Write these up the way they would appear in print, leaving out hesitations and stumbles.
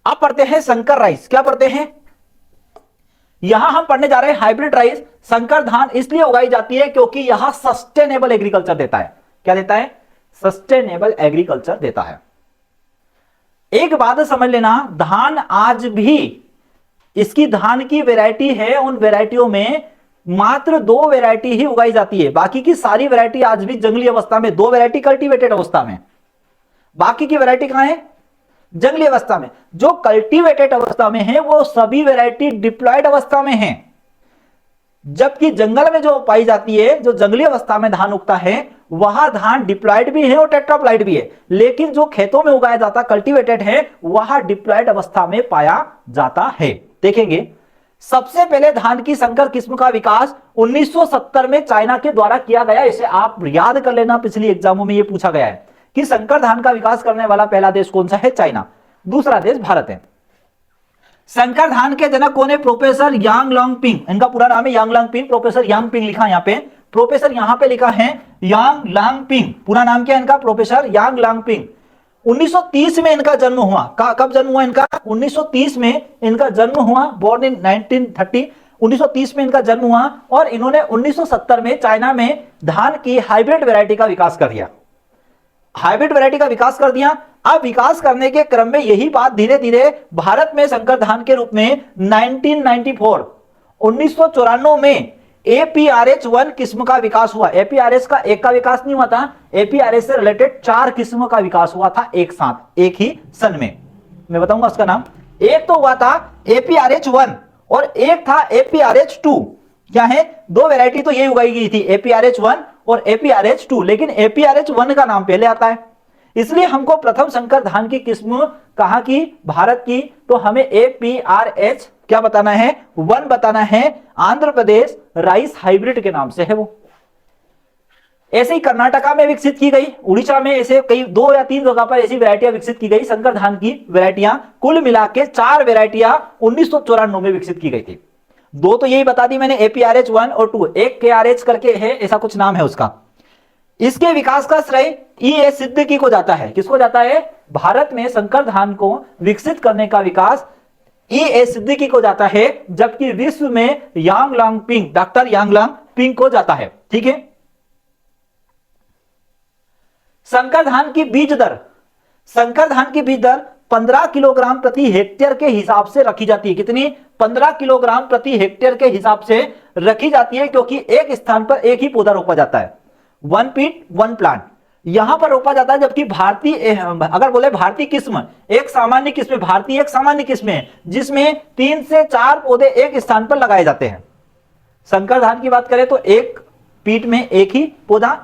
अब पढ़ते हैं संकर राइस। क्या पढ़ते हैं? यहां हम पढ़ने जा रहे हैं हाइब्रिड राइस। संकर धान इसलिए उगाई जाती है क्योंकि यह सस्टेनेबल एग्रीकल्चर देता है। क्या देता है? सस्टेनेबल एग्रीकल्चर देता है। एक बात समझ लेना, धान आज भी, इसकी धान की वैरायटी है, उन वैरायटियों में मात्र 2 वैरायटी ही उगाई जाती है। बाकी की सारी वैरायटी आज भी जंगली अवस्था में, 2 वैरायटी कल्टीवेटेड अवस्था में, बाकी की वैरायटी कहां है? जंगली अवस्था में। जो कल्टीवेटेड अवस्था में है वो सभी वैरायटी डिप्लॉयड अवस्था में है। जबकि जंगल में जो पाई जाती है, जो जंगली अवस्था में धान उगता है, वह धान डिप्लॉयड भी है और टेट्राप्लॉयड भी है। लेकिन जो खेतों में उगाया जाता कल्टीवेटेड है, वह डिप्लॉयड अवस्था में पाया जाता है। देखेंगे, सबसे पहले धान की संकर किस्म का विकास 1970 में चाइना के द्वारा किया गया। इसे आप याद कर लेना, पिछली एग्जामों में यह पूछा गया है कि संकर धान का विकास करने वाला पहला देश कौन सा है? चाइना। दूसरा देश भारत है। संकर धान के जनक कौन है? Professor Yang लांगपिंग। इनका पूरा नाम है यांग लांगपिंग। प्रोफेसर यांगपिंग लिखा यहां पे, प्रोफेसर यहां पे लिखा है यांग लांगपिंग। पूरा नाम क्या है इनका? Professor Yang लांगपिंग। 1930 में इनका जन्म हुआ। कब जन्म हुआ इनका? 1930 में इनका जन्म हुआ। Born in 1930। 1930 में इनका जन्म हुआ और इन्होंने 1970 में चाइना में धान की हाइब्रिड वैरायटी का विकास कर दिया। हाइब्रिड वैरायटी का विकास कर दिया। अब विकास करने के क्रम में यही बात धीरे धीरे भारत में संकर धान के रूप में 1994 में APRH1 किस्म का विकास हुआ। APRH का एक का विकास नहीं हुआ था, APRH से रिलेटेड 4 किस्मों का विकास हुआ था एक साथ, एक ही सन में। मैं बताऊंगा उसका नाम। एक तो हुआ था APRH1 और एक था APRH2। क्या है? 2 वैरायटी तो ये उगाई गई थी, APRH1 और APRH2, लेकिन APRH1 का नाम पहले आता है। इसलिए हमको प्रथम संकर धान की किस्म कहां की? भारत की। तो हमें APRH क्या बताना है? 1 बताना है। आंध्र प्रदेश राइस हाइब्रिड के नाम से है वो। ऐसे ही कर्नाटका में विकसित की गई, उड़ीसा में ऐसे कई 2 या 3 जगह पर ऐसी वैरायटियां विकसित की गई। संकर धान की वैरायटियां कुल मिला के 4 वैरायटियां 1994 में विकसित की गई थी। 2 तो यही बता दी मैंने, APRH1 और 2। एक KRH करके है, ऐसा कुछ नाम है उसका। इसके विकास का श्रेय E.A. सिद्दीकी को जाता है। किसको जाता है? भारत में संकर धान को विकसित करने का विकास E.A. सिद्दीकी को जाता है, जबकि विश्व में यांग लांगपिंग, डॉक्टर यांग लांगपिंग को जाता है। ठीक है। संकर धान की बीज दर, संकर धान की बीज दर 15 किलोग्राम प्रति हेक्टेयर के हिसाब से रखी जाती है। कितनी? 15 किलोग्राम प्रति हेक्टेयर के हिसाब से रखी जाती है, क्योंकि एक स्थान पर एक ही पौधा रोपा जाता है। 1 फीट 1 प्लांट यहां पर रोपा जाता है। जबकि भारतीय, अगर बोले भारतीय किस्म, एक सामान्य किस्म, भारतीय एक सामान्य किस्म है जिसमें 3 से 4 पौधे एक स्थान पर लगाए जाते हैं। संकर धान की बात करें तो एक फीट में एक ही पौधा,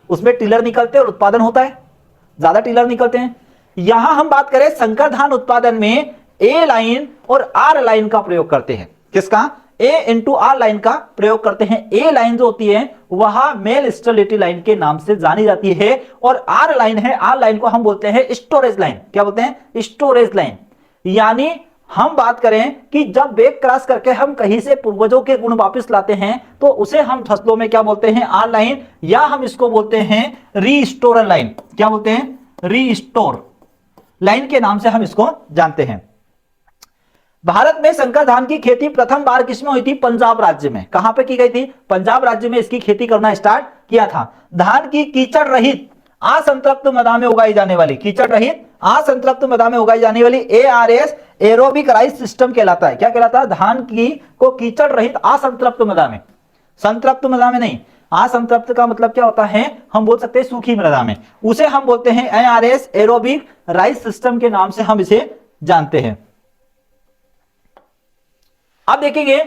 उसमें टिलर निकलते और उत्पादन होता है, ज्यादा टिलर निकलते हैं। यहां हम बात करें संकर धान उत्पादन में A लाइन और R लाइन का प्रयोग करते हैं। किसका? A/R लाइन का प्रयोग करते हैं। A लाइन जो होती है वह मेल स्टेरिलिटी लाइन के नाम से जानी जाती है, और R लाइन है, R लाइन को हम बोलते हैं स्टोरेज लाइन। क्या बोलते हैं? Storage line. यानी हम बात करें कि जब बैक क्रॉस करके हम कहीं से पूर्वजों के गुण वापस लाते हैं तो उसे हम फसलों में क्या बोलते हैं? R लाइन, या हम इसको बोलते हैं रीस्टोर लाइन। क्या बोलते हैं? रीस्टोर लाइन के नाम से हम इसको जानते हैं। भारत में संकर धान की खेती प्रथम बार किसमें हुई थी? पंजाब राज्य में। कहां पे की गई थी? पंजाब राज्य में इसकी खेती करना स्टार्ट किया था। धान की कीचड़ रहित असंतृप्त मृदा में उगाई जाने वाली, कीचड़ रहित असंतृप्त मृदा में उगाई जाने वाली ARS एरोबिक राइस सिस्टम कहलाता है। क्या कहलाता है? धान की को कीचड़ रहित असंतृप्त मृदा में, संतृप्त मृदा में नहीं। असंतृप्त का मतलब क्या होता है? हम बोल सकते हैं सूखी मृदा में, उसे हम बोलते हैं ARS एरोबिक राइस सिस्टम के नाम से हम इसे जानते हैं। अब देखेंगे,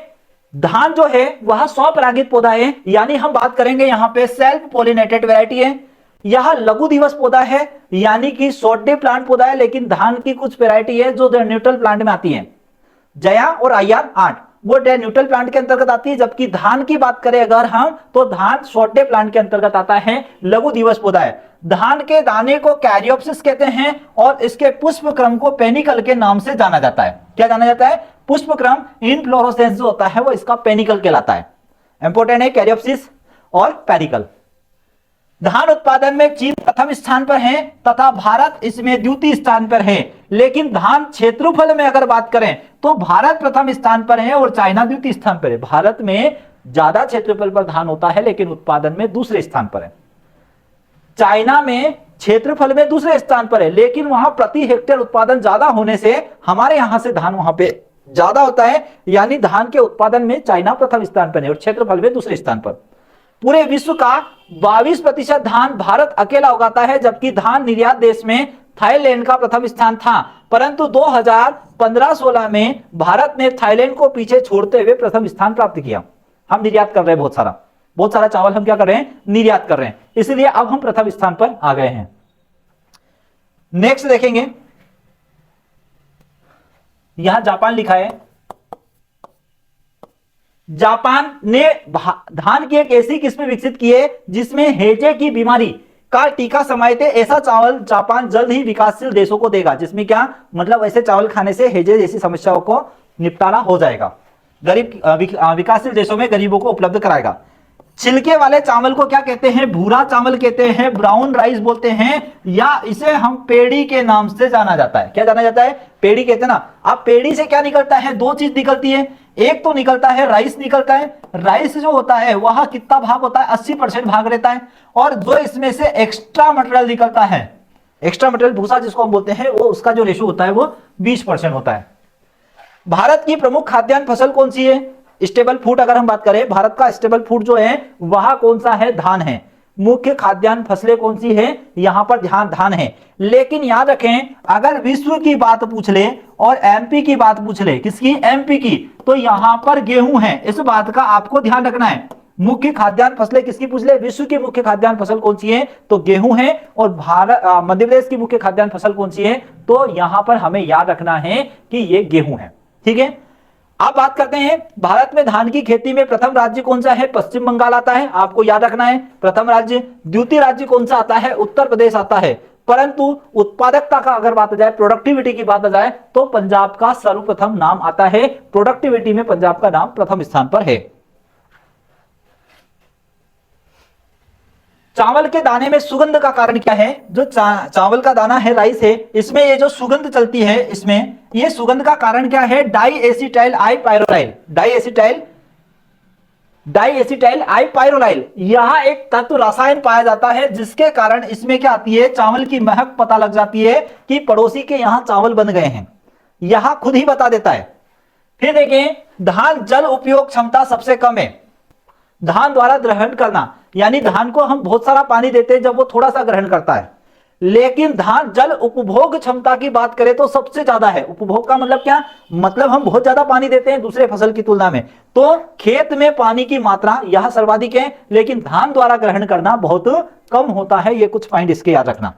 धान जो है वह स्वपरागित पौधा है, यानी हम बात करेंगे यहां पे सेल्फ पॉलिनेटेड वैरायटी है। यह लघु दिवस पौधा है, यानी कि शॉर्ट डे प्लांट पौधा है। लेकिन धान की कुछ वैरायटी है जो न्यूट्रल प्लांट में आती है, जया और IR 8, वो न्यूट्रल प्लांट के अंतर्गत आती है। जबकि धान की बात करें अगर हम, तो धान शॉर्ट डे प्लांट के अंतर्गत आता है, लघु दिवस पौधा है। धान के दाने को कैरियोप्सिस कहते हैं और इसके पुष्प क्रम को पेनिकल के नाम से जाना जाता है। क्या जाना जाता है? पुष्प क्रम, इनफ्लोरेसेंस जो होता है वो इसका पेनिकल कहलाता है। इंपॉर्टेंट है कैरियोप्सिस और पेनिकल। धान उत्पादन में चीन प्रथम स्थान पर है तथा भारत इसमें द्वितीय स्थान पर है। लेकिन धान क्षेत्रफल में अगर बात करें तो भारत प्रथम स्थान पर है और चाइना द्वितीय स्थान पर है। भारत में ज्यादा क्षेत्रफल पर धान होता है लेकिन उत्पादन में दूसरे स्थान पर है। चाइना में क्षेत्रफल में दूसरे स्थान पर है लेकिन वहां प्रति हेक्टेयर उत्पादन ज्यादा होने से हमारे यहां से धान वहां पे ज्यादा होता है, यानी धान के उत्पादन में चाइना प्रथम स्थान पर है और क्षेत्रफल में दूसरे स्थान पर। पूरे विश्व का 22% धान भारत अकेला उगाता है, जबकि धान निर्यात देश में थाईलैंड का प्रथम स्थान था, परंतु 2015-16 में भारत ने थाईलैंड को पीछे छोड़ते हुए प्रथम स्थान प्राप्त किया। हम निर्यात कर रहे हैं बहुत सारा चावल हम क्या कर रहे हैं, निर्यात कर रहे हैं, इसलिए अब हम प्रथम स्थान पर आ गए हैं। नेक्स्ट देखेंगे, यहां जापान लिखा है। जापान ने धान की एक ऐसी किस्म विकसित की है जिसमें हेजे की बीमारी का टीका समाये थे। ऐसा चावल जापान जल्द ही विकासशील देशों को देगा, जिसमें क्या मतलब ऐसे चावल खाने से हेजे जैसी समस्याओं को निपटारा हो जाएगा, गरीब विकासशील देशों में गरीबों को उपलब्ध कराएगा। छिलके वाले चावल को क्या कहते हैं, भूरा चावल कहते हैं, ब्राउन राइस बोलते हैं, या इसे हम पेड़ी के नाम से जाना जाता है। क्या जाना जाता है, पेड़ी कहते हैं ना। अब पेड़ी से क्या निकलता है, दो चीज निकलती है, एक तो निकलता है राइस निकलता है। राइस जो होता है वह कितना भाग होता है, 80% भाग रहता है, और जो इसमें से एक्स्ट्रा मटेरियल निकलता है, एक्स्ट्रा मटेरियल भूसा जिसको हम बोलते हैं, वो उसका जो रेशो होता है वो 20% होता है। भारत की प्रमुख खाद्यान्न फसल कौन सी है, स्टेबल फूड अगर हम बात करें, भारत का स्टेबल फूड जो है वह कौन सा है, धान है। मुख्य खाद्यान्न फसलें कौन सी है, यहां पर धान है। लेकिन याद रखें, अगर विश्व की बात पूछ ले और एमपी की बात पूछ ले, किसकी, एमपी की, तो यहां पर गेहूं है। इस बात का आपको ध्यान रखना है। मुख्य खाद्यान्न फसलें किसकी पूछ ले, विश्व की मुख्य खाद्यान्न फसल कौन सी है, तो गेहूं है। और भारत मध्य प्रदेश की मुख्य खाद्यान्न फसल कौन सी है, तो यहां पर हमें याद रखना है कि ये गेहूं है। ठीक है, अब बात करते हैं भारत में धान की खेती में प्रथम राज्य कौन सा है, पश्चिम बंगाल आता है, आपको याद रखना है प्रथम राज्य। द्वितीय राज्य कौन सा आता है, उत्तर प्रदेश आता है। परंतु उत्पादकता का अगर बात जाए, प्रोडक्टिविटी की बात जाए, तो पंजाब का सर्वप्रथम नाम आता है। प्रोडक्टिविटी में पंजाब का नाम प्रथम स्थान पर है। चावल के दाने में सुगंध का कारण क्या है, जो चावल का दाना है, राइस है, इसमें ये जो सुगंध चलती है, इसमें ये सुगंध का कारण क्या है, डाइएसिटाइल आइपाइरोलाइल। डाइएसिटाइल आइपाइरोलाइल, यह एक तत्व रसायन पाया जाता है जिसके कारण इसमें क्या आती है, चावल की महक पता लग जाती है कि पड़ोसी के यहां चावल बन गए हैं, यह खुद ही बता देता है। फिर देखें, धान जल उपयोग क्षमता सबसे कम है। धान द्वारा ग्रहण करना, यानी धान को हम बहुत सारा पानी देते हैं जब वो थोड़ा सा ग्रहण करता है, लेकिन धान जल उपभोग क्षमता की बात करें तो सबसे ज्यादा है। उपभोग का मतलब क्या, मतलब हम बहुत ज्यादा पानी देते हैं दूसरे फसल की तुलना में, तो खेत में पानी की मात्रा यह सर्वाधिक है, लेकिन धान द्वारा ग्रहण करना बहुत कम होता है। ये कुछ पॉइंट इसके याद रखना।